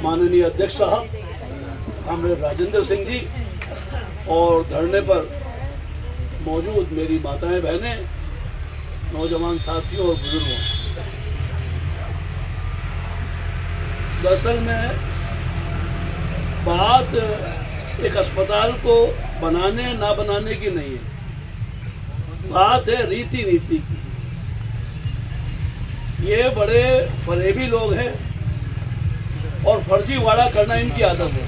माननीय अध्यक्ष साहब, हमारे राजेंद्र सिंह जी और धरने पर मौजूद मेरी माताएं बहनें, नौजवान साथियों और बुजुर्गों, दरअसल में बात एक अस्पताल को बनाने ना बनाने की नहीं है, बात है रीति नीति की। ये बड़े फरेबी लोग हैं और फर्जीवाड़ा करना इनकी आदत है।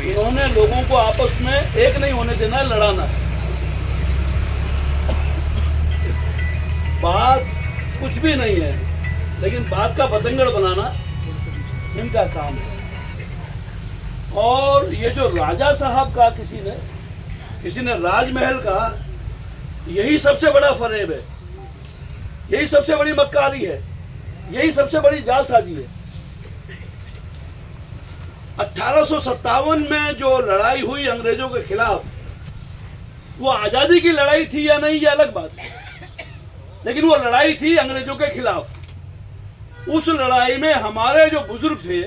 इन्होंने लोगों को आपस में एक नहीं होने देना, लड़ाना है। बात कुछ भी नहीं है, लेकिन बात का बतंगड़ बनाना इनका काम है। और ये जो राजा साहब का किसी ने राजमहल का, यही सबसे बड़ा फरेब है, यही सबसे बड़ी मक्कारी है, यही सबसे बड़ी जालसाजी है। 1857 में जो लड़ाई हुई अंग्रेजों के खिलाफ, वो आजादी की लड़ाई थी या नहीं, ये अलग बात है, लेकिन वो लड़ाई थी अंग्रेजों के खिलाफ। उस लड़ाई में हमारे जो बुजुर्ग थे,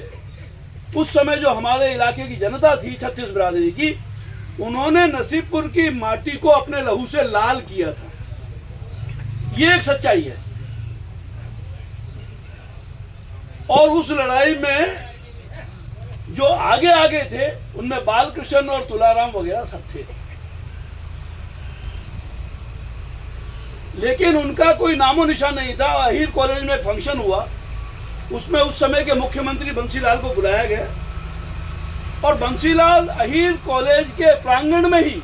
उस समय जो हमारे इलाके की जनता थी, छत्तीस बिरादरी की, उन्होंने नसीबपुर की माटी को अपने लहू से लाल किया था। ये एक सच्चाई है। और उस लड़ाई में जो आगे आगे थे, उनमें बालकृष्ण और तुलाराम वगैरह सब थे, लेकिन उनका कोई नामो निशान नहीं था। अहीर कॉलेज में एक फंक्शन हुआ, उसमें उस समय के मुख्यमंत्री बंसीलाल को बुलाया गया और बंसीलाल अहीर कॉलेज के प्रांगण में ही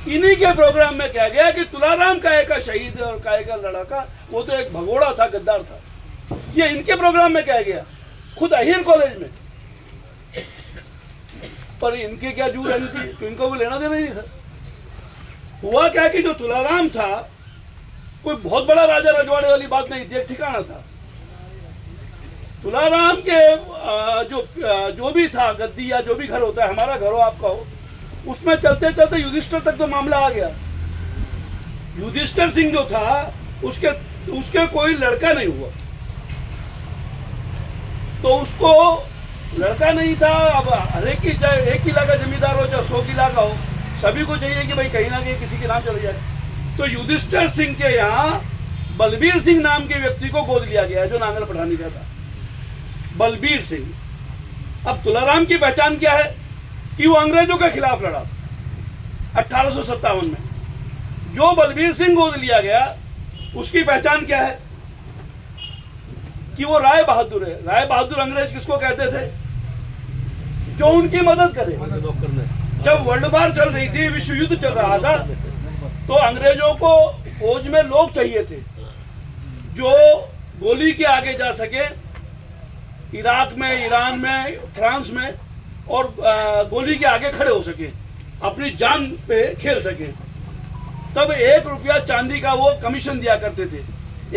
इन्हीं के प्रोग्राम में कहा गया कि तुलाराम काहे का शहीद है और काहे का लड़का, वो तो एक भगोड़ा था, गद्दार था। ये इनके प्रोग्राम में कहा गया, खुद अहीर कॉलेज में। पर इनके क्या जूर है इनकी, तो इनको भी लेना देना ही नहीं था। हुआ क्या कि जो तुलाराम था, कोई बहुत बड़ा राजा रजवाड़े वाली बात नहीं थी, एक ठिकाना था। तुलाराम के जो भी था गद्दी या जो भी घर होता है, हमारा घर हो आपका हो, उसमें चलते चलते युधिष्ठिर तक तो मामला आ गया। युधिष्ठिर सिंह जो था, उसके कोई लड़का नहीं हुआ, तो उसको लड़का नहीं था। अब हर एक की, चाहे 1 किला का जमींदार हो, चाहे 100 किला का हो, सभी को चाहिए कि भाई कहीं ना कहीं किसी के नाम चल जाए। तो युधिष्ठिर सिंह के यहाँ बलबीर सिंह नाम के व्यक्ति को गोद लिया गया, जो नांगल पठानी का था, बलबीर सिंह। अब तुलाराम की पहचान क्या है कि वो अंग्रेजों के खिलाफ लड़ा 1857 में। जो बलबीर सिंह गोद लिया गया, उसकी पहचान क्या है कि वो राय बहादुर है। राय बहादुर अंग्रेज किसको कहते थे? जो उनकी मदद करे। जब वर्ल्ड वार चल रही थी, विश्व युद्ध चल रहा था, तो अंग्रेजों को फौज में लोग चाहिए थे जो गोली के आगे जा सके, इराक में, ईरान में, फ्रांस में, और गोली के आगे खड़े हो सके, अपनी जान पे खेल सके। तब 1 रुपया चांदी का वो कमीशन दिया करते थे।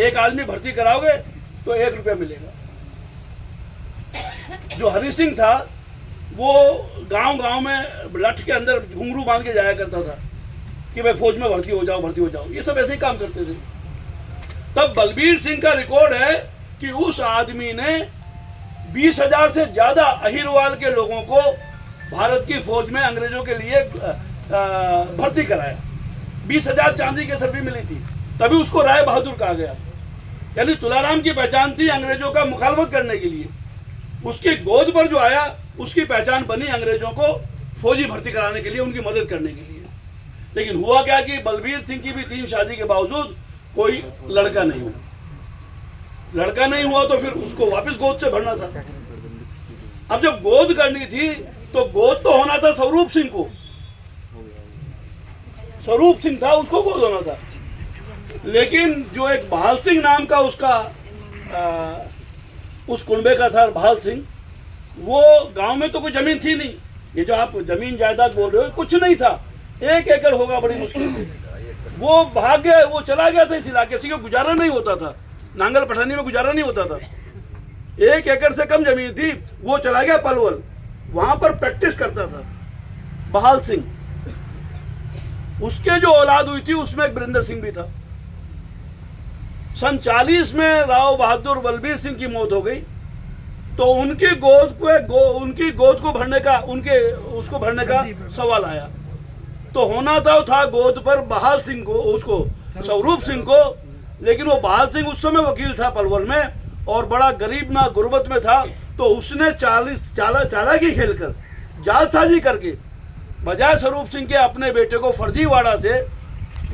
एक आदमी भर्ती कराओगे तो 1 रुपया मिलेगा। जो हरि सिंह था, वो गांव-गांव में लठ के अंदर घुंघरू बांध के जाया करता था कि भाई फौज में भर्ती हो जाओ, भर्ती हो जाओ। ये सब ऐसे ही काम करते थे। तब बलबीर सिंह का रिकॉर्ड है कि उस आदमी ने 20,000 से ज्यादा अहीरवाल के लोगों को भारत की फौज में अंग्रेजों के लिए भर्ती कराया। 20,000 चांदी की सर्फी मिली थी, तभी उसको राय बहादुर कहा गया। यानी तुलाराम की पहचान थी अंग्रेजों का मुखालफत करने के लिए। उसकी गोद पर जो आया, उसकी पहचान बनी अंग्रेजों को फौजी भर्ती कराने के लिए, उनकी मदद करने के लिए। लेकिन हुआ क्या कि बलबीर सिंह की भी 3 शादी के बावजूद कोई लड़का नहीं हुआ। लड़का नहीं हुआ तो फिर उसको वापस गोद से भरना था। अब जब गोद करनी थी, तो गोद तो होना था स्वरूप सिंह को। स्वरूप सिंह था, उसको गोद होना था। लेकिन जो एक बहाल सिंह नाम का उसका उस कुनबे का था, बहाल सिंह, वो गांव में तो कोई जमीन थी नहीं। ये जो आप जमीन जायदाद बोल रहे हो, कुछ नहीं था। 1 एकड़ होगा बड़ी मुश्किल से। वो भाग गया, वो चला गया था इस इलाके से, गुजारा नहीं होता था, नांगल पठानी में गुजारा नहीं होता था। 1 एकड़ से कम जमीन थी। वो चला गया पलवल, वहां पर प्रैक्टिस करता था बहाल सिंह। उसके जो औलाद हुई थी, उसमें एक बिरेंद्र सिंह भी था। सन 40 में राव बहादुर बलबीर सिंह की मौत हो गई तो उनकी गोद को भरने का उसको भरने का सवाल आया। तो होना था गोद पर बहाल सिंह को, उसको स्वरूप सिंह को, लेकिन वो बहाल सिंह उस समय वकील था पलवल में और बड़ा गरीब ना गुर्बत में था। तो उसने चालाकी खेलकर जालसाजी करके बजाय स्वरूप सिंह के अपने बेटे को फर्जीवाड़ा से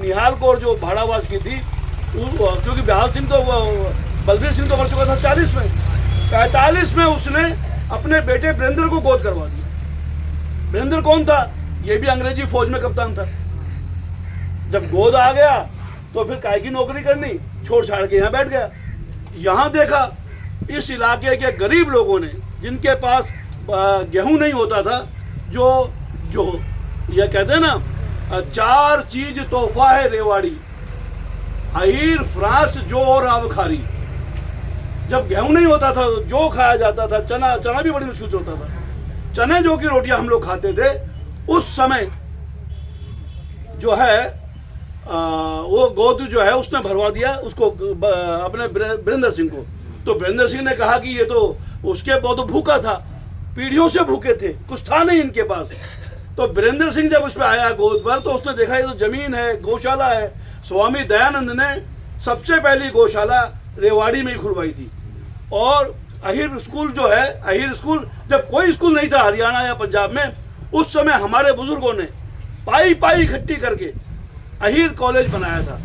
निहाल कौर जो भाड़ावास की थी, क्योंकि बहाल सिंह तो बलबीर सिंह तो मर चुका था 40 में, 45 में उसने अपने बेटे वीरेंद्र को गोद करवा दिया। वीरेंद्र कौन था? ये भी अंग्रेजी फौज में कप्तान था। जब गोद आ गया तो फिर काय की नौकरी करनी, छोड़ छाड़ के यहाँ बैठ गया। यहाँ देखा इस इलाके के गरीब लोगों ने, जिनके पास गेहूं नहीं होता था, जो ये कहते हैं ना, 4 चीज तोहफा है रेवाड़ी, अहीर, फ्रांस, जो और आवखारी। जब गेहूं नहीं होता था जो खाया जाता था, चना भी बड़ी मुश्किल से होता था। चने जो की रोटियां हम लोग खाते थे उस समय जो है वो गोद जो है उसने भरवा दिया उसको अपने वीरेंद्र सिंह को। तो वीरेंद्र सिंह ने कहा कि ये तो उसके बहुत भूखा था, पीढ़ियों से भूखे थे, कुछ था नहीं इनके पास। तो वीरेंद्र सिंह जब उस पर आया गोद पर तो उसने देखा ये तो जमीन है, गौशाला है। स्वामी दयानंद ने सबसे पहली गौशाला रेवाड़ी में ही खुलवाई थी। और अहीर स्कूल जो है, अहीर स्कूल, जब कोई स्कूल नहीं था हरियाणा या पंजाब में, उस समय हमारे बुजुर्गों ने पाई इकट्ठी करके अहीर कॉलेज बनाया था,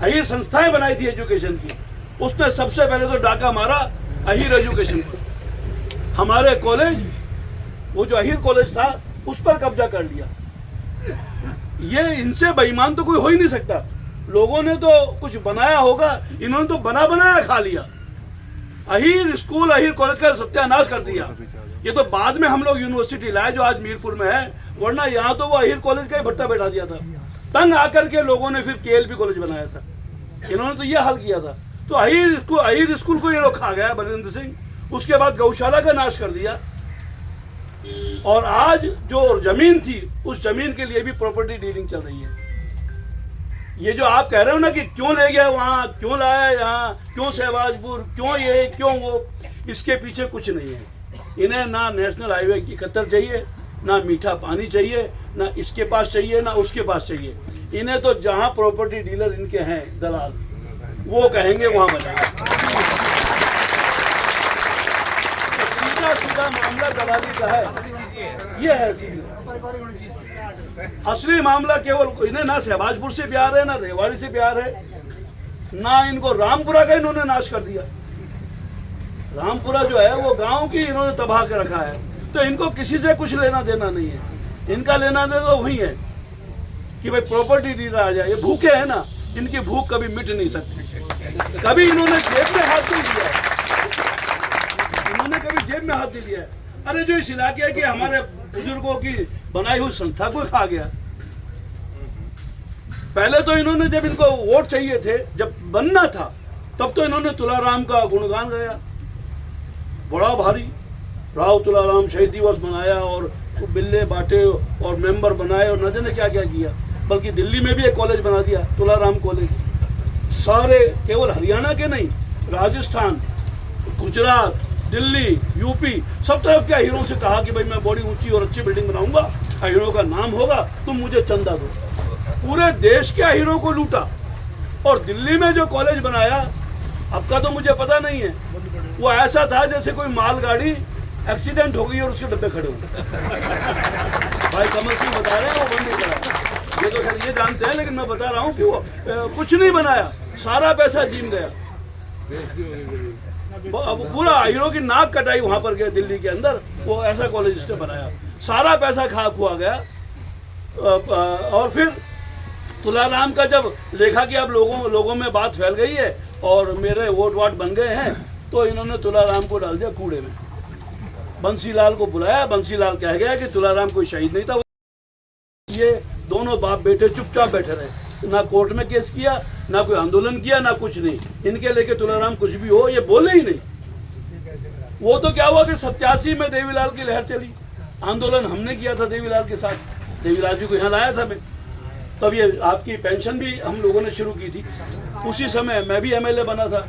अहीर संस्थाएं बनाई थी एजुकेशन की। उसने सबसे पहले तो डाका मारा अहीर एजुकेशन पर। हमारे कॉलेज, वो जो अहीर कॉलेज था, उस पर कब्जा कर लिया। ये इनसे बेईमान तो कोई हो ही नहीं सकता। लोगों ने तो कुछ बनाया होगा, इन्होंने तो बनाया खा लिया। अहीर स्कूल, अहीर कॉलेज का सत्यानाश कर दिया। ये तो बाद में हम लोग यूनिवर्सिटी लाए जो आज मीरपुर में है, वरना यहाँ तो वो अहीर कॉलेज का ही भट्टा बैठा दिया था। तंग आकर के लोगों ने फिर केएलपी कॉलेज बनाया था। इन्होंने तो ये हाल किया था। तो अहीर स्कूल को ये लोग खा गया बलविंदर सिंह। उसके बाद गौशाला का नाश कर दिया। और आज जो जमीन थी उस जमीन के लिए भी प्रॉपर्टी डीलिंग चल रही है। ये जो आप कह रहे हो ना कि क्यों ले गया वहाँ, क्यों लाया यहाँ, क्यों शहबाजपुर, क्यों ये, क्यों वो, इसके पीछे कुछ नहीं है। इन्हें ना नेशनल हाईवे की कतर चाहिए, ना मीठा पानी चाहिए, ना इसके पास चाहिए, ना उसके पास चाहिए। इन्हें तो जहाँ प्रॉपर्टी डीलर इनके हैं, दलाल, वो कहेंगे वहाँ बनाएंगे। सीधा मामला दलाली का है। ये है असली मामला। केवल इन्हें ना शहबाजपुर से प्यार है, ना रेवाड़ी से प्यार है, ना इनको रामपुरा का इन्होंने नाश कर दिया। रामपुरा जो है वो गांव की इन्होंने तबाह कर रखा है। तो इनको किसी से कुछ लेना देना नहीं है। इनका लेना देना तो वही है कि भाई प्रॉपर्टी डीलर आ जाए। ये भूखे हैं ना, इनकी भूख कभी मिट नहीं सकती। कभी इन्होंने जेब में हाथ नहीं दिया है, इन्होंने कभी जेब में हाथ नहीं दिया है। अरे जो इस इलाके की हमारे बुजुर्गों की बनाई हुई संस्था को खा गया। पहले तो इन्होंने, जब इनको वोट चाहिए थे, जब बनना था, तब तो इन्होंने तुलाराम का गुणगान गाया, बड़ा भारी। राव तुलाराम शहीद दिवस मनाया और बिल्ले बांटे और मेंबर बनाए और न जाने क्या क्या किया। बल्कि दिल्ली में भी एक कॉलेज बना दिया, तुलाराम कॉलेज। सारे, केवल हरियाणा के नहीं, राजस्थान, गुजरात, दिल्ली, यूपी, सब तरफ के अहीरों से कहा कि भाई मैं बड़ी ऊंची और अच्छी बिल्डिंग बनाऊंगा, अहीरों का नाम होगा, तुम मुझे चंदा दो। पूरे देश के अहीरों को लूटा। और दिल्ली में जो कॉलेज बनाया, अब का तो मुझे पता नहीं है, वो ऐसा था जैसे कोई मालगाड़ी एक्सीडेंट हो गई और उसके डब्बे खड़े हो गए। भाई कमल सिंह बता रहे हैं वो बंद करा। ये तो खैर ये जानते हैं, लेकिन मैं बता रहा हूँ कि वो कुछ नहीं बनाया, सारा पैसा जीम गया। अब पूरा हीरो की नाक कटाई वहां पर गया दिल्ली के अंदर। वो ऐसा कॉलेज इसने बनाया, सारा पैसा खा खुआ गया। और फिर तुलाराम का जब देखा कि अब लोगों में बात फैल गई है और मेरे वोट वाट बन गए हैं, तो इन्होंने तुलाराम को डाल दिया कूड़े में। बंसीलाल को बुलाया, बंसीलाल कह गया कि तुलाराम कोई शहीद नहीं था। ये दोनों बाप बेटे चुपचाप बैठे रहे, ना कोर्ट में केस किया, ना कोई आंदोलन किया, ना कुछ नहीं। इनके लेके तुलाराम कुछ भी हो ये बोले ही नहीं। वो तो क्या हुआ कि 87 में देवीलाल की लहर चली, आंदोलन हमने किया था देवीलाल के साथ। देवीलाल जी को यहाँ लाया था मैं, तब ये आपकी पेंशन भी हम लोगों ने शुरू की थी। उसी समय मैं भी MLA बना था।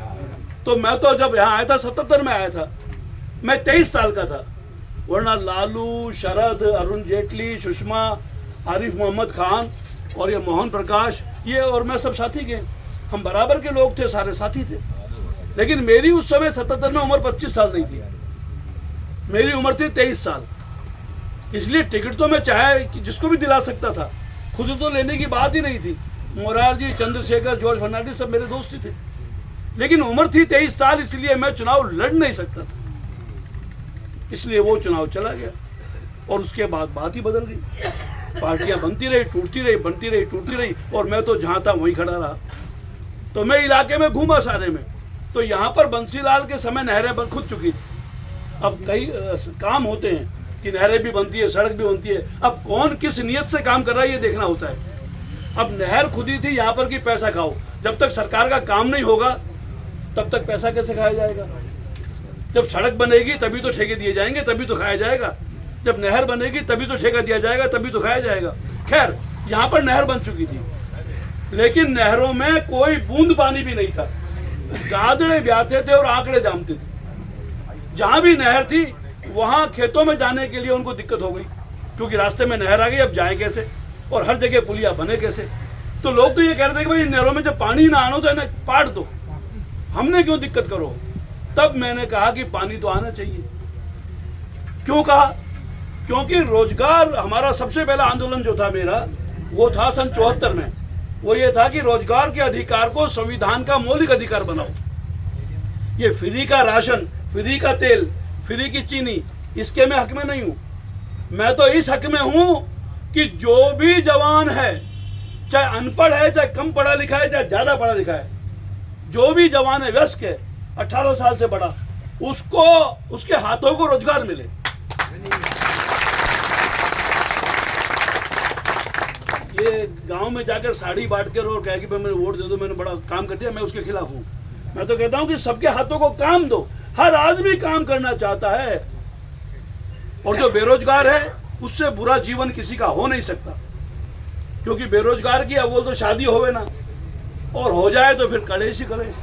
तो मैं तो जब यहाँ आया था 77 में आया था, मैं 23 साल का था, वरना लालू, शरद, अरुण जेटली, सुषमा, आरिफ मोहम्मद खान और ये मोहन प्रकाश, ये और मैं सब साथी के, हम बराबर के लोग थे, सारे साथी थे। लेकिन मेरी उस समय 77 में उम्र 25 साल नहीं थी, मेरी उम्र थी 23 साल। इसलिए टिकट तो मैं चाहे कि जिसको भी दिला सकता था, खुद तो लेने की बात ही नहीं थी। मोरारजी, चंद्रशेखर, जॉर्ज फर्नांडिस सब मेरे दोस्त ही थे, लेकिन उम्र थी 23 साल, इसलिए मैं चुनाव लड़ नहीं सकता था। इसलिए वो चुनाव चला गया और उसके बाद बात ही बदल गई। पार्टियां बनती रही, टूटती रही, बनती रही, टूटती रही, और मैं तो जहाँ था वहीं खड़ा रहा। तो मैं इलाके में घूमा सारे में, तो यहाँ पर बंसीलाल के समय नहरें बन खुद चुकी थी। अब कई काम होते हैं कि नहरें भी बनती है, सड़क भी बनती है। अब कौन किस नियत से काम कर रहा है ये देखना होता है। अब नहर खुदी थी यहाँ पर कि पैसा खाओ, जब तक सरकार का काम नहीं होगा तब तक पैसा कैसे खाया जाएगा। जब सड़क बनेगी तभी तो ठेके दिए जाएंगे, तभी तो खाया जाएगा। जब नहर बनेगी तभी तो ठेका दिया जाएगा, तभी तो खाया जाएगा। खैर, यहाँ पर नहर बन चुकी थी, लेकिन नहरों में कोई बूंद पानी भी नहीं था। गादड़े ब्याते थे और आंकड़े जामते थे। जहाँ भी नहर थी वहाँ खेतों में जाने के लिए उनको दिक्कत हो गई, क्योंकि रास्ते में नहर आ गई, अब जाएं कैसे, और हर जगह पुलिया बने कैसे। तो लोग तो ये कह रहे थे कि भाई नहरों में जब पानी ना आना तो इन्हें पाट दो, हमने क्यों दिक्कत करो। तब मैंने कहा कि पानी तो आना चाहिए। क्यों कहा? क्योंकि रोजगार, हमारा सबसे पहला आंदोलन जो था मेरा, वो था सन 74 में। वो ये था कि रोजगार के अधिकार को संविधान का मौलिक अधिकार बनाओ। ये फ्री का राशन, फ्री का तेल, फ्री की चीनी, इसके मैं हक में नहीं हूं। मैं तो इस हक में हूं कि जो भी जवान है, चाहे अनपढ़ है, चाहे कम पढ़ा लिखा है, चाहे ज्यादा पढ़ा लिखा है, जो भी जवान है, वयस्क है, 18 साल से बड़ा, उसको उसके हाथों को रोजगार मिले। ये गांव में जाकर साड़ी बांट कर और कह कि भाई मैंने वोट दे दो, मैंने बड़ा काम कर दिया, मैं उसके खिलाफ हूं। मैं तो कहता हूं कि सबके हाथों को काम दो। हर आदमी काम करना चाहता है, और जो बेरोजगार है उससे बुरा जीवन किसी का हो नहीं सकता। क्योंकि बेरोजगार की अब वो तो शादी होवे ना, और हो जाए तो फिर कलेश ही कलेश।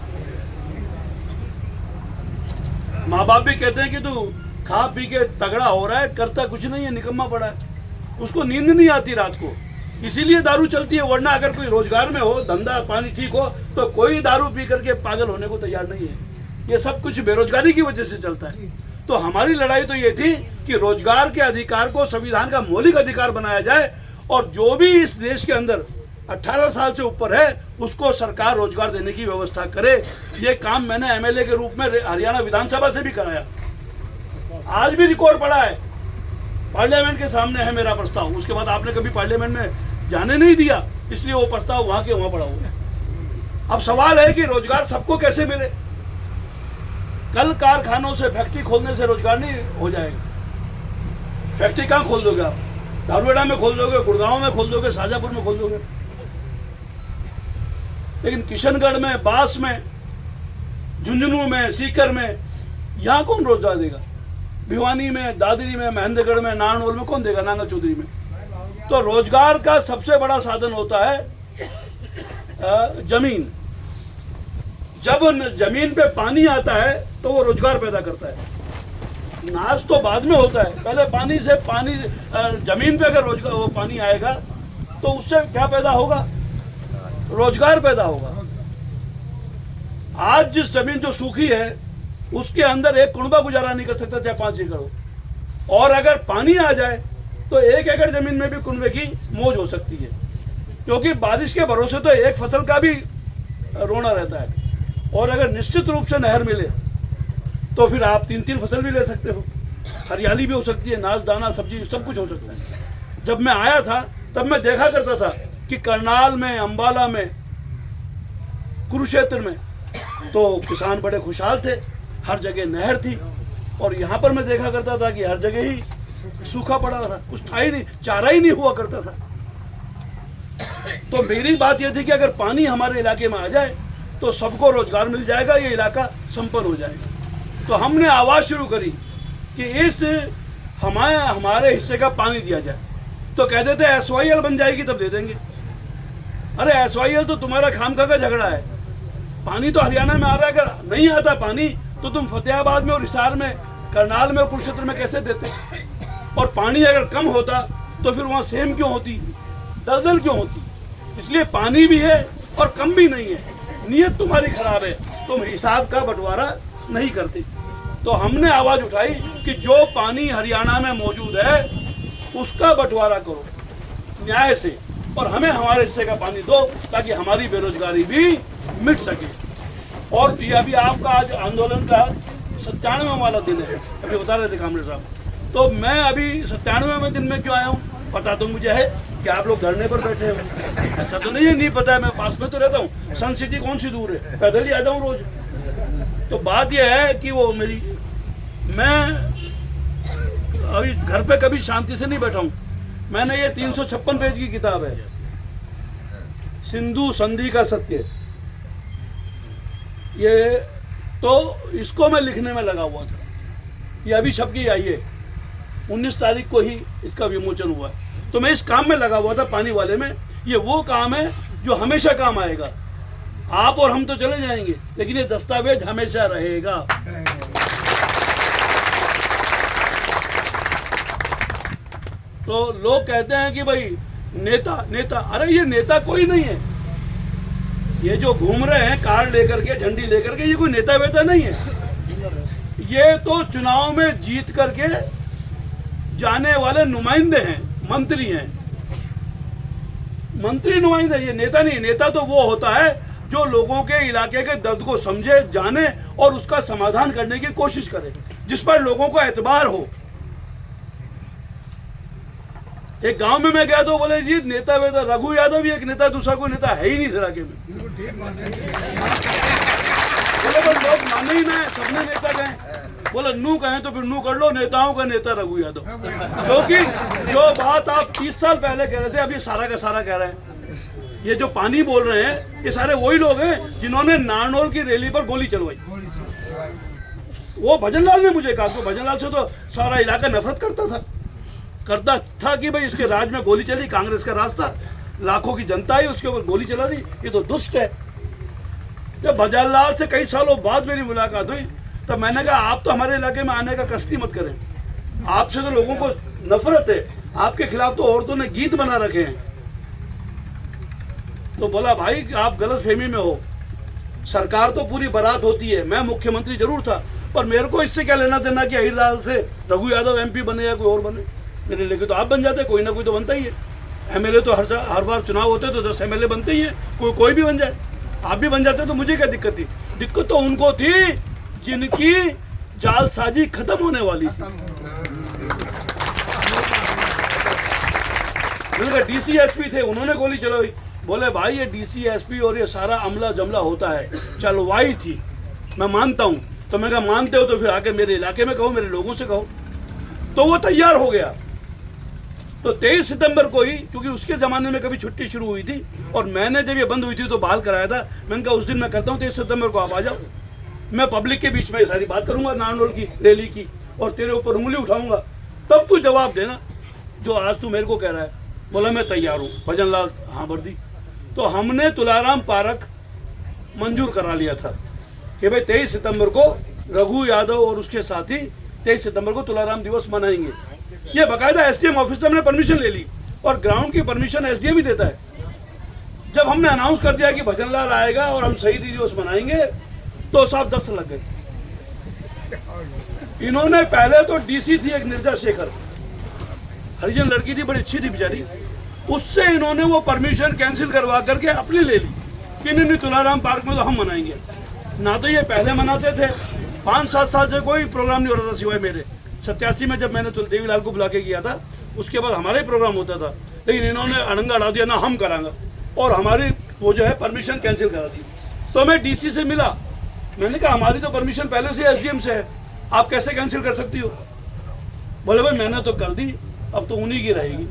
माँ बाप भी कहते हैं कि तू खा पी के तगड़ा हो रहा है, करता कुछ नहीं है, निकम्मा पड़ा है, उसको नींद नहीं आती रात को, इसीलिए दारू चलती है। वरना अगर कोई रोजगार में हो, धंधा पानी ठीक हो, तो कोई दारू पी करके पागल होने को तैयार नहीं है। ये सब कुछ बेरोजगारी की वजह से चलता है। तो हमारी लड़ाई तो ये थी कि रोजगार के अधिकार को संविधान का मौलिक अधिकार बनाया जाए, और जो भी इस देश के अंदर 18 साल से ऊपर है उसको सरकार रोजगार देने की व्यवस्था करे। ये काम मैंने एमएलए के रूप में हरियाणा विधानसभा से भी कराया। आज भी रिकॉर्ड पड़ा है, पार्लियामेंट के सामने है मेरा प्रस्ताव। उसके बाद आपने कभी पार्लियामेंट में जाने नहीं दिया, इसलिए वो प्रस्ताव वहां के वहां पड़ा हुआ है। अब सवाल है कि रोजगार सबको कैसे मिले। कल कारखानों से, फैक्ट्री खोलने से रोजगार नहीं हो जाएगा। फैक्ट्री कहाँ खोल दोगे आप? धारूहेड़ा में खोल दोगे, गुड़गांव में खोल दोगे, शाजापुर में खोल दोगे, लेकिन किशनगढ़ में, बास में, झुंझुनू में, सीकर में, यहाँ कौन रोजगार देगा? भिवानी में, दादरी में, महेंद्रगढ़ में, नारनौल में कौन देगा? नांगल चौधरी में। तो रोजगार का सबसे बड़ा साधन होता है जमीन। जब जमीन पे पानी आता है तो वो रोजगार पैदा करता है। नाश तो बाद में होता है, पहले पानी से, पानी जमीन पे अगर रोजगार, वो पानी आएगा तो उससे क्या पैदा होगा? रोजगार पैदा होगा। आज जिस जमीन जो सूखी है उसके अंदर एक कुनबा गुजारा नहीं कर सकता, चाहे 5 एकड़ हो, और अगर पानी आ जाए तो 1 एकड़ जमीन में भी कुनबे की मौज हो सकती है, क्योंकि बारिश के भरोसे तो एक फसल का भी रोना रहता है। और अगर निश्चित रूप से नहर मिले तो फिर आप 3-3 फसल भी ले सकते हो, हरियाली भी हो सकती है, नाच दाना सब्जी सब कुछ हो सकता है। जब मैं आया था तब मैं देखा करता था कि करनाल में, अंबाला में, कुरुक्षेत्र में तो किसान बड़े खुशहाल थे, हर जगह नहर थी, और यहाँ पर मैं देखा करता था कि हर जगह ही सूखा पड़ा था, कुछ था ही नहीं, चारा ही नहीं हुआ करता था। तो मेरी बात यह थी कि अगर पानी हमारे इलाके में आ जाए तो सबको रोजगार मिल जाएगा, ये इलाका संपन्न हो जाएगा। तो हमने आवाज़ शुरू करी कि इस हमारे हिस्से का पानी दिया जाए। तो कहते थे SYL बन जाएगी तब दे देंगे। अरे SYL तो तुम्हारा खामखा का झगड़ा है, पानी तो हरियाणा में आ रहा है। अगर नहीं आता पानी तो तुम फतेहाबाद में और हिसार में करनाल में और कुरुक्षेत्र में कैसे देते? और पानी अगर कम होता तो फिर वहाँ सेम क्यों होती, दलदल क्यों होती? इसलिए पानी भी है और कम भी नहीं है। नीयत तुम्हारी खराब है, तुम हिसाब का बंटवारा नहीं करते। तो हमने आवाज उठाई कि जो पानी हरियाणा में मौजूद है उसका बंटवारा करो न्याय से, और हमें हमारे हिस्से का पानी दो ताकि हमारी बेरोजगारी भी मिट सके। और ये अभी आपका आज आंदोलन का 97वां वाला दिन है, अभी बता रहे थे कामरे साहब। तो मैं अभी 97वें दिन में क्यों आया हूँ? पता तो मुझे है कि आप लोग धरने पर बैठे हो, ऐसा तो नहीं पता है। मैं पास में तो रहता हूँ, सन सिटी कौन सी दूर है, पैदल ही आता हूँ रोज। तो बात यह है कि वो मैं अभी घर पे कभी शांति से नहीं बैठा हूँ। मैंने ये 356 पेज की किताब है, सिंधु संधि का सत्य, ये तो इसको मैं लिखने में लगा हुआ था। ये अभी छपकी आई है, 19 तारीख को ही इसका विमोचन हुआ है। तो मैं इस काम में लगा हुआ था, पानी वाले में। ये वो काम है जो हमेशा काम आएगा। आप और हम तो चले जाएंगे, लेकिन ये दस्तावेज हमेशा रहेगा। तो लोग कहते हैं कि भाई नेता नेता, अरे ये नेता कोई नहीं है। ये जो घूम रहे हैं कार लेकर के, झंडी लेकर के, ये कोई नेता वेता नहीं है। ये तो चुनाव में जीत करके जाने वाले नुमाइंदे हैं, मंत्री हैं, मंत्री नुमाइंदे। ये नेता नहीं। नेता तो वो होता है जो लोगों के इलाके के दर्द को समझे, जाने और उसका समाधान करने की कोशिश करे, जिस पर लोगों को एतबार हो। एक गांव में मैं गया तो बोले जी नेता वेता रघु यादव भी एक नेता, दूसरा कोई नेता है ही नहीं इस इलाके में। बोले बस लोग माने ही ना, सबने नेता कहें। बोला नू कहें तो फिर नू कर लो, नेताओं का नेता रघु यादव। क्योंकि जो बात आप 30 साल पहले कह रहे थे, अभी सारा का सारा कह रहे हैं। ये जो पानी बोल रहे हैं, ये सारे वही लोग हैं जिन्होंने नारनौल की रैली पर गोली चलवाई। वो भजनलाल ने मुझे कहा, तो भजनलाल से तो सारा इलाका नफरत करता था कि भाई इसके राज में गोली चली, कांग्रेस का राज था, लाखों की जनता आई, उसके ऊपर गोली चला दी, ये तो दुष्ट है। जब भजनलाल से कई सालों बाद मेरी मुलाकात हुई तब मैंने कहा आप तो हमारे इलाके में आने का कष्ट मत करें, आपसे तो लोगों को नफरत है, आपके खिलाफ तो औरतों ने गीत बना रखे हैं। तो बोला भाई आप गलत फहमी में हो, सरकार तो पूरी बारात होती है, मैं मुख्यमंत्री जरूर था, पर मेरे को इससे क्या लेना देना कि अहिरलाल से रघु यादव MP बने या कोई और बने। मेरे लेके तो आप बन जाते, कोई ना कोई तो बनता ही है। MLA तो हर बार चुनाव होते तो 10 MLA बनते ही है, कोई भी बन जाए, आप भी बन जाते तो मुझे क्या दिक्कत थी। दिक्कत तो उनको थी जिनकी जालसाजी खत्म होने वाली थी। उनका DC SP थे, उन्होंने गोली चलाई। बोले भाई ये DC SP और ये सारा अमला जमला होता है, चलवाई थी, मैं मानता हूँ। तो मैं कहा मानते हो तो फिर आके मेरे इलाके में कहो, मेरे लोगों से कहो। तो वो तैयार हो गया। तो 23 सितंबर को ही, क्योंकि उसके ज़माने में कभी छुट्टी शुरू हुई थी और मैंने जब ये बंद हुई थी तो बहाल कराया था। मैंने कहा उस दिन मैं करता हूँ, 23 सितंबर को आप आ जाओ, मैं पब्लिक के बीच में ये सारी बात करूँगा नारनौल की रैली की, और तेरे ऊपर उंगली उठाऊँगा, तब तू जवाब देना जो आज तू मेरे को कह रहा है। बोला मैं तैयार हूँ। भजनलाल हाँ भर दी। तो हमने तुलाराम पार्क मंजूर करा लिया था कि भाई 23 सितंबर को रघु यादव और उसके साथी 23 सितंबर को तुलाराम दिवस मनाएंगे। ये बाकायदा SDM ऑफिस से हमने परमिशन ले ली, और ग्राउंड की परमिशन SDM ही देता है। जब हमने अनाउंस कर दिया कि भजनलाल आएगा और हम शहीदी दिवस मनाएंगे, तो साहब 10 लग गए। इन्होंने पहले तो DC थी एक निर्जा शेखर, हरिजन लड़की थी, बड़ी अच्छी थी बेचारी, उससे इन्होंने वो परमिशन कैंसिल करवा करके अपनी ले ली कि नहीं तुलाराम पार्क में तो हम मनाएंगे। ना तो ये पहले मनाते थे, 5-7 साल से कोई प्रोग्राम नहीं हो रहा था सिवाय मेरे। 87 में जब मैंने देवीलाल को बुला के किया था, उसके बाद हमारा ही प्रोग्राम होता था, लेकिन इन्होंने अड़ंगा डाल दिया, ना हम करांगा, और हमारी वो जो है परमिशन कैंसिल करा दी। तो मैं DC से मिला, मैंने कहा हमारी तो परमिशन पहले से SDM से है, आप कैसे कैंसिल कर सकती हो। बोले भाई मैंने तो कर दी, अब तो उन्हीं की रहेगी।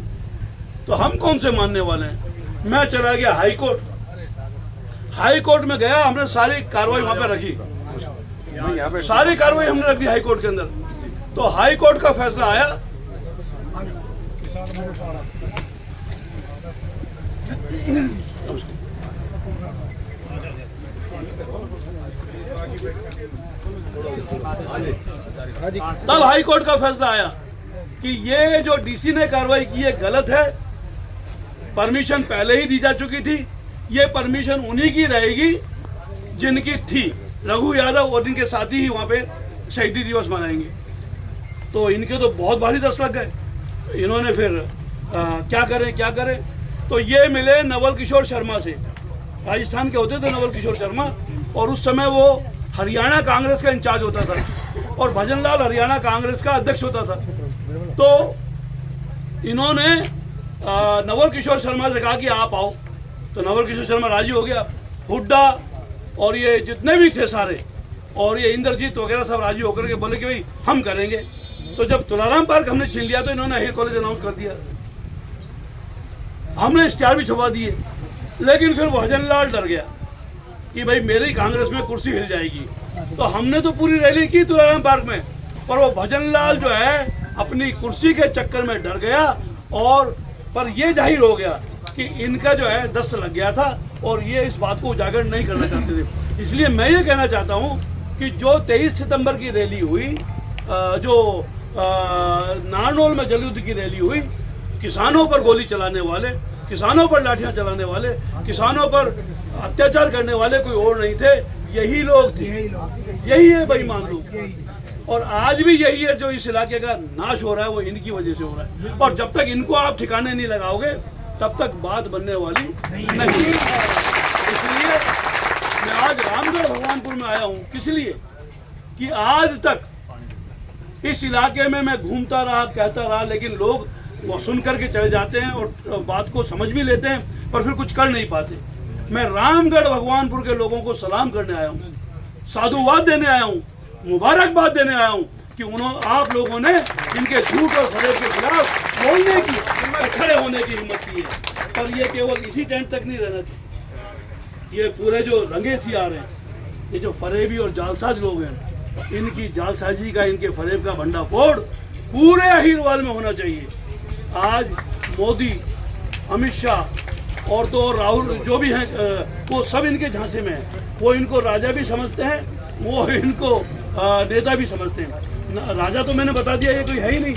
तो हम कौन से मानने वाले हैं। मैं चला गया हाई कोर्ट में गया, हमने सारी कार्रवाई वहां पे रखी, सारी कार्रवाई हमने रख दी हाई कोर्ट के अंदर। तो हाई कोर्ट का फैसला आया, तब हाई कोर्ट का फैसला आया कि ये जो डीसी ने कार्रवाई की है गलत है, परमिशन पहले ही दी जा चुकी थी, ये परमिशन उन्हीं की रहेगी जिनकी थी। रघु यादव और इनके साथी ही वहाँ पे शहीदी दिवस मनाएंगे। तो इनके तो बहुत भारी दस्त लग गए। तो इन्होंने फिर क्या करें। तो ये मिले नवल किशोर शर्मा से, राजस्थान के होते थे नवल किशोर शर्मा, और उस समय वो हरियाणा कांग्रेस का इंचार्ज होता था और भजन लाल हरियाणा कांग्रेस का अध्यक्ष होता था। तो इन्होंने नवल किशोर शर्मा से कहा कि आप आओ। तो नवल किशोर शर्मा राजी हो गया, हुड्डा और ये जितने भी थे सारे, और ये इंद्रजीत वगैरह सब राजी होकर के बोले कि भाई हम करेंगे। तो जब तुलाराम पार्क हमने छीन लिया तो इन्होंने अहीर कॉलेज अनाउंस कर दिया। हमने इश्तिहार भी छपवा दिए, लेकिन फिर भजन लाल डर गया कि भाई मेरी कांग्रेस में कुर्सी हिल जाएगी। तो हमने तो पूरी रैली की तुलाराम पार्क में, पर वो भजन लाल जो है अपनी कुर्सी के चक्कर में डर गया, और पर ये जाहिर हो गया कि इनका जो है दस्त लग गया था और ये इस बात को उजागर नहीं करना चाहते थे। इसलिए मैं ये कहना चाहता हूँ कि जो 23 सितंबर की रैली हुई, जो नारनौल में जलयुद्ध की रैली हुई, किसानों पर गोली चलाने वाले, किसानों पर लाठियां चलाने वाले, किसानों पर अत्याचार करने वाले कोई और नहीं थे, यही लोग थे, यही है बेईमान लोग। और आज भी यही है जो इस इलाके का नाश हो रहा है, वो इनकी वजह से हो रहा है। और जब तक इनको आप ठिकाने नहीं लगाओगे तब तक बात बनने वाली नहीं। इसलिए मैं आज रामगढ़ भगवानपुर में आया हूँ, किस लिए कि आज तक इस इलाके में मैं घूमता रहा, कहता रहा, लेकिन लोग वो सुन करके चले जाते हैं और बात को समझ भी लेते हैं पर फिर कुछ कर नहीं पाते। मैं रामगढ़ भगवानपुर के लोगों को सलाम करने आया हूँ, साधुवाद देने आया हूँ, मुबारकबाद देने आया हूँ कि आप लोगों ने इनके झूठ और फरेब के खिलाफ बोलने की, खड़े होने की हिम्मत की है। पर ये केवल इसी टेंट तक नहीं रहना चाहिए। ये पूरे जो रंगे सियार हैं, ये जो फरेबी और जालसाज लोग हैं, इनकी जालसाजी का, इनके फरेब का भंडाफोड़ पूरे अहीरवाल में होना चाहिए। आज मोदी, अमित शाह और तो राहुल जो भी हैं, वो सब इनके झांसे में हैं। वो इनको राजा भी समझते हैं, वो इनको नेता भी समझते हैं। राजा तो मैंने बता दिया, ये कोई है ही नहीं,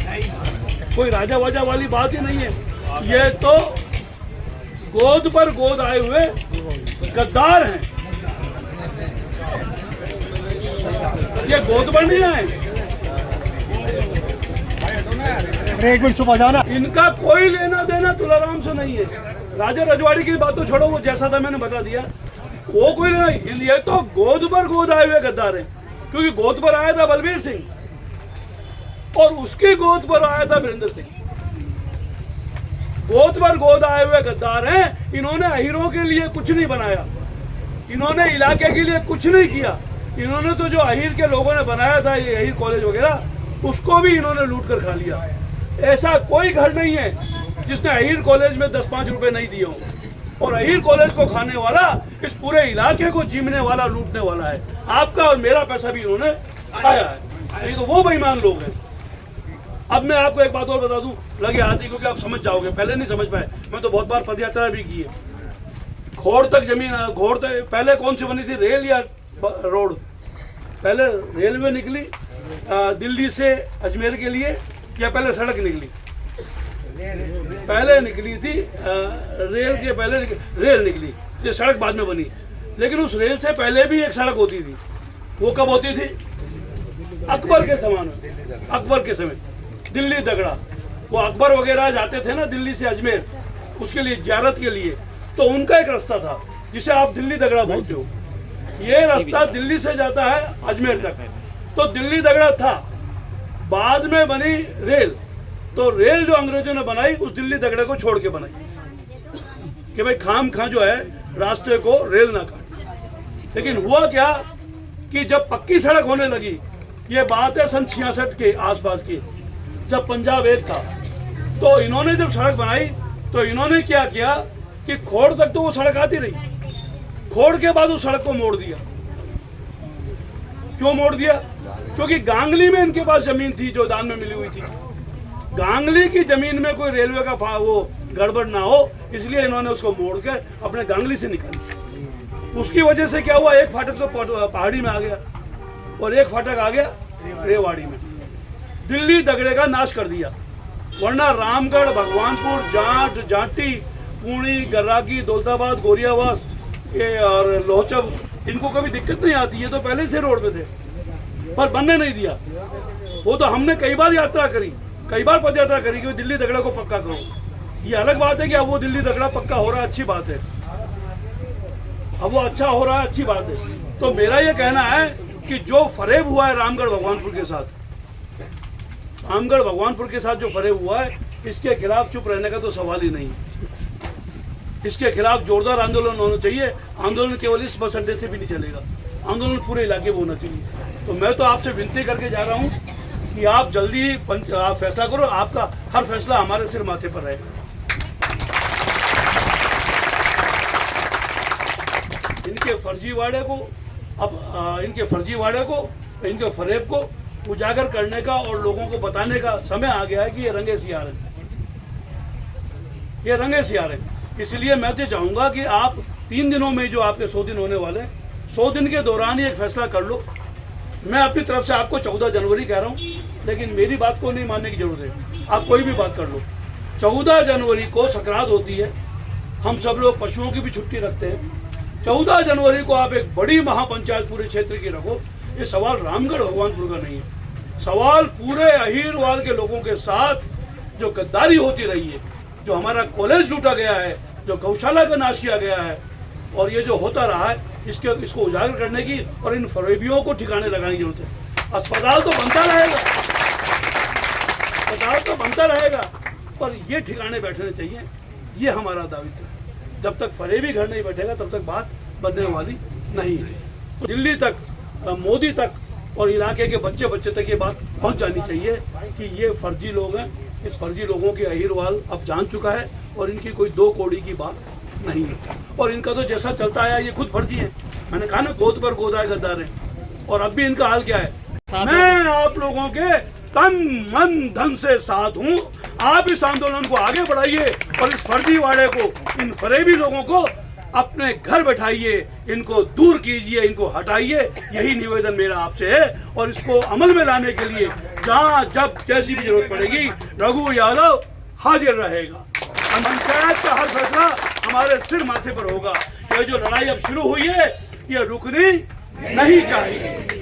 कोई राजा वाजा वाली बात ही नहीं है। ये तो गोद पर गोद आए हुए गद्दार हैं। ये गोद पर नहीं आए। एक मिनट चुप आ जाना। इनका कोई लेना देना तुलाराम से नहीं है। राजा रजवाड़ी की बात तो छोड़ो, वो जैसा था मैंने बता दिया, वो कोई नहीं। ये तो गोद पर गोद आए हुए गद्दार हैं, क्योंकि गोद पर आया था बलबीर सिंह और उसकी गोद पर आया था वीरेंद्र सिंह। गोद पर गोद आए हुए गद्दार हैं। इन्होंने अहीरों के लिए कुछ नहीं बनाया, इन्होंने इलाके के लिए कुछ नहीं किया। इन्होंने तो जो अहीर के लोगों ने बनाया था, ये अहीर कॉलेज वगैरह, उसको भी इन्होंने लूट कर खा लिया। ऐसा कोई घर नहीं है जिसने अहीर कॉलेज में 10-5 रुपए नहीं दिए हों। और अहीर कॉलेज को खाने वाला इस पूरे इलाके को जीमने वाला, लूटने वाला है। आपका और मेरा पैसा भी इन्होंने खाया है। ये तो वो बेईमान लोग हैं। अब मैं आपको एक बात और बता दूं, लगे हाथ ही, क्योंकि आप समझ जाओगे, पहले नहीं समझ पाए। मैं तो बहुत बार पदयात्रा भी की है। घोड़ तक जमीन, घोड़ तक पहले कौन सी बनी थी, रेल या रोड? पहले रेलवे निकली दिल्ली से अजमेर के लिए, या पहले सड़क निकली? पहले निकली थी रेल के पहले रेल निकली, ये सड़क बाद में बनी। लेकिन उस रेल से पहले भी एक सड़क होती थी। वो कब होती थी? अकबर के समय, अकबर के समय दिल्ली दगड़ा। वो अकबर वगैरह जाते थे ना दिल्ली से अजमेर, उसके लिए जियारत के लिए, तो उनका एक रास्ता था जिसे आप दिल्ली दगड़ा बोलते हो। ये रास्ता दिल्ली से जाता है अजमेर तक। तो दिल्ली दगड़ा था, बाद में बनी रेल। तो रेल जो अंग्रेजों ने बनाई, उस दिल्ली दगड़े को छोड़ के बनाई कि भाई खाम खा जो है रास्ते को रेल ना काटे। लेकिन हुआ क्या कि जब पक्की सड़क होने लगी, ये बात है सन 66 के आसपास की, जब पंजाब एक था, तो इन्होंने जब सड़क बनाई तो इन्होंने क्या किया कि खोड़ तक तो वो सड़क आती रही, खोड़ के बाद उस सड़क को मोड़ दिया। क्यों मोड़ दिया? क्योंकि गांगली में इनके पास जमीन थी जो दान में मिली हुई थी। गांगली की जमीन में कोई रेलवे का वो गड़बड़ ना हो, इसलिए इन्होंने उसको मोड़ कर अपने गांगली से निकाली। उसकी वजह से क्या हुआ, एक फाटक तो पहाड़ी में आ गया और एक फाटक आ गया रेवाड़ी में। दिल्ली दगड़े का नाश कर दिया, वरना रामगढ़, भगवानपुर, जाट, जाटी, पूणी, गर्राकी, दौलताबाद, गोरियावास और लोहचब, इनको कभी दिक्कत नहीं आती, ये तो पहले से रोड पे थे, पर बनने नहीं दिया। वो तो हमने कई बार यात्रा करी, कई बार पद यात्रा करी कि दिल्ली दगड़ा को पक्का करो। ये अलग बात है कि अब वो दिल्ली दगड़ा पक्का हो रहा है, अच्छी बात है, अब वो अच्छा हो रहा है, अच्छी बात है। तो मेरा ये कहना है कि जो फरेब हुआ है रामगढ़ भगवानपुर के साथ, रामगढ़ भगवानपुर के साथ जो फरेब हुआ है, इसके खिलाफ चुप रहने का तो सवाल ही नहीं है। इसके खिलाफ जोरदार आंदोलन होना चाहिए। आंदोलन केवल इस बस अड्डे से भी नहीं चलेगा, आंदोलन पूरे इलाके में होना चाहिए। तो मैं तो आपसे विनती करके जा रहा हूँ कि आप जल्दी आप फैसला करो, आपका हर फैसला हमारे सिर माथे पर रहेगा। इनके फर्जीवाड़े को इनके फर्जीवाड़े को, इनके फरेब को उजागर करने का और लोगों को बताने का समय आ गया है कि ये रंगे सियार हैं, ये रंगे सियार हैं। इसलिए मैं तो चाहूँगा कि आप 3 दिनों में, जो आपके 100 दिन होने वाले, 100 दिन के दौरान ही एक फैसला कर लो। मैं अपनी तरफ से आपको 14 जनवरी कह रहा हूँ, लेकिन मेरी बात को नहीं मानने की जरूरत है, आप कोई भी बात कर लो। 14 जनवरी को संक्रांत होती है, हम सब लोग पशुओं की भी छुट्टी रखते हैं। 14 जनवरी को आप एक बड़ी महापंचायत पूरे क्षेत्र की रखो। ये सवाल रामगढ़ भगवानपुर का नहीं है, सवाल पूरे अहीरवाल के लोगों के साथ जो गद्दारी होती रही है, जो हमारा कॉलेज लूटा गया है, जो गौशाला का नाश किया गया है, और ये जो होता रहा है, इसको उजागर करने की और इन फरेबियों को ठिकाने लगाने की जरूरत है। अस्पताल तो बनता रहेगा, अस्पताल तो बनता रहेगा, पर ये ठिकाने बैठने चाहिए, ये हमारा दायित्व है। जब तक फरेबी घर नहीं बैठेगा तब तक बात बनने वाली नहीं है। दिल्ली तक, मोदी तक और इलाके के बच्चे बच्चे तक ये बात पहुंच जानी चाहिए कि ये फर्जी लोग हैं। इस फर्जी लोगों की अहीरवाल अब जान चुका है और इनकी कोई 2 कौड़ी की बात नहीं है। और इनका तो जैसा चलता आया, ये खुद फर्जी है। मैंने कहा ना, गोद पर गोदाए गद्दार है। और अब भी इनका हाल क्या है, मैं आप लोगों के तन मन धन से साथ हूँ। आप इस आंदोलन को आगे बढ़ाइए और इस फर्जीवाड़े को, इन फरेबी लोगों को अपने घर बैठाइए, इनको दूर कीजिए, इनको हटाइए। यही निवेदन मेरा आपसे है। और इसको अमल में लाने के लिए जहाँ जब जैसी भी जरूरत पड़ेगी, रघु यादव हाजिर रहेगा। पंचायत का हर फैसला हमारे सिर माथे पर होगा। ये जो लड़ाई अब शुरू हुई है, ये रुकनी नहीं चाहिए।